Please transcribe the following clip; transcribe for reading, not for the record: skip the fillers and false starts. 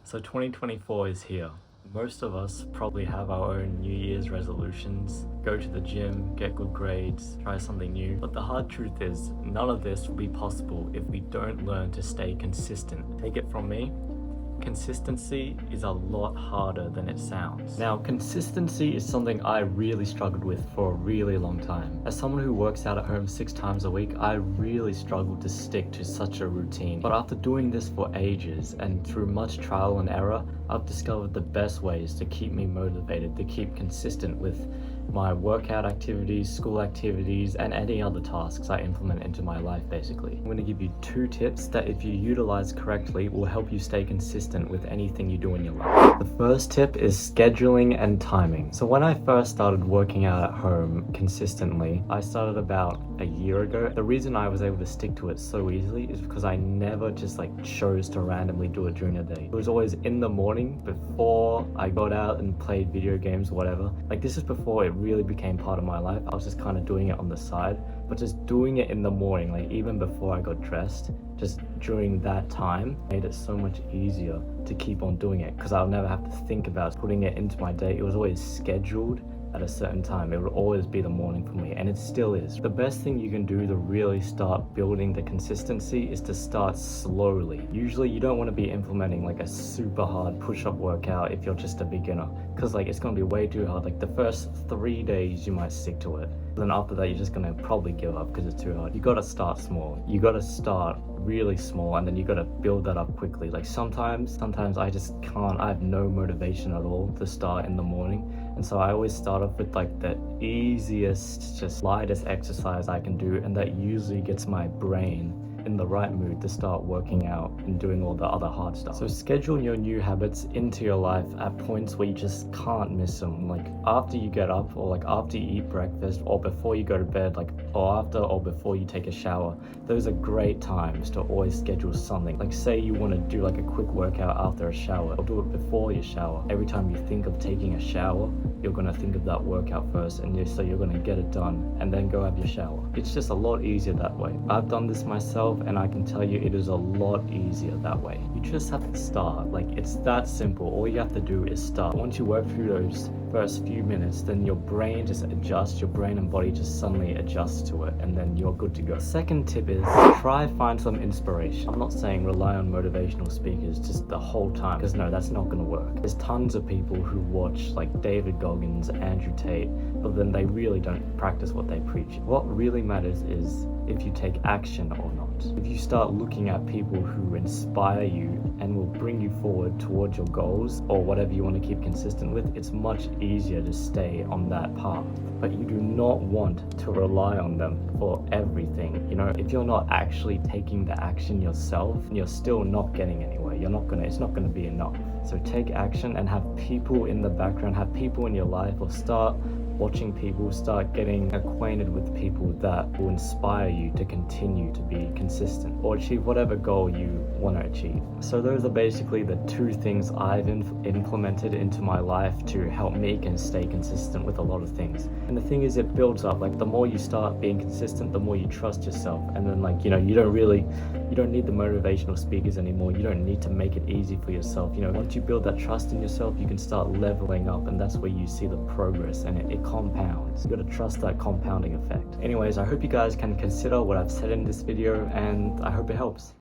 So 2024 is here. Most of us probably have our own New Year's resolutions, go to the gym, get good grades, try something new. But the hard truth is, none of this will be possible if we don't learn to stay consistent. Take it from me, consistency is a lot harder than it sounds. Now, consistency is something I really struggled with for a really long time. As someone who works out at home 6 times a week, I really struggled to stick to such a routine. But after doing this for ages and through much trial and error, I've discovered the best ways to keep me motivated, to keep consistent with my workout activities, school activities, and any other tasks I implement into my life basically. I'm going to give you 2 tips that if you utilize correctly will help you stay consistent with anything you do in your life. The first tip is scheduling and timing. So when I first started working out at home consistently, I started about a year ago. The reason I was able to stick to it so easily is because I never just chose to randomly do it during the day. It was always in the morning before I got out and played video games or whatever. This is before it really became part of my life. I was just kind of doing it on the side, but just doing it in the morning, even before I got dressed, just during that time made it so much easier to keep on doing it because I'll never have to think about putting it into my day. It was always scheduled at a certain time. It would always be the morning for me, and it still is. The best thing you can do to really start building the consistency is to start slowly. Usually you don't want to be implementing a super hard push-up workout if you're just a beginner, because it's going to be way too hard. The first 3 days you might stick to it, then after that you're just going to probably give up because it's too hard. You got to start small. You got to start really small, and then you got to build that up quickly. Sometimes I just can't. I have no motivation at all to start in the morning, and so I always start off with the easiest, just lightest exercise I can do, and that usually gets my brain in the right mood to start working out and doing all the other hard stuff. So schedule your new habits into your life at points where you just can't miss them. After you get up, or after you eat breakfast, or before you go to bed, or after or before you take a shower. Those are great times to always schedule something. Say you want to do a quick workout after a shower, or do it before your shower. Every time you think of taking a shower, you're going to think of that workout first, and so you're going to get it done and then go have your shower. It's just a lot easier that way. I've done this myself, and I can tell you it is a lot easier that way. You just have to start. It's that simple. All you have to do is start. Once you work through those first few minutes, then your brain just adjusts, your brain and body just suddenly adjusts to it, and then you're good to go. Second tip is try find some inspiration. I'm not saying rely on motivational speakers just the whole time, because no, that's not going to work. There's tons of people who watch David Goggins, Andrew Tate, but then they really don't practice what they preach. What really matters is if you take action or not. If you start looking at people who inspire you and will bring you forward towards your goals or whatever you want to keep consistent with, it's much easier to stay on that path. But you do not want to rely on them for everything. If you're not actually taking the action yourself, you're still not getting anywhere. It's not gonna be enough. So take action and have people in the background, have people in your life, or start watching people, start getting acquainted with people that will inspire you to continue to be consistent or achieve whatever goal you want to achieve. So those are basically the 2 things I've implemented into my life to help me stay consistent with a lot of things. And the thing is, it builds up. The more you start being consistent, the more you trust yourself, and then you don't need the motivational speakers anymore. You don't need to make it easy for yourself. Once you build that trust in yourself, you can start leveling up, and that's where you see the progress, and it compounds. You got to trust that compounding effect. Anyways, I hope you guys can consider what I've said in this video, and I hope it helps.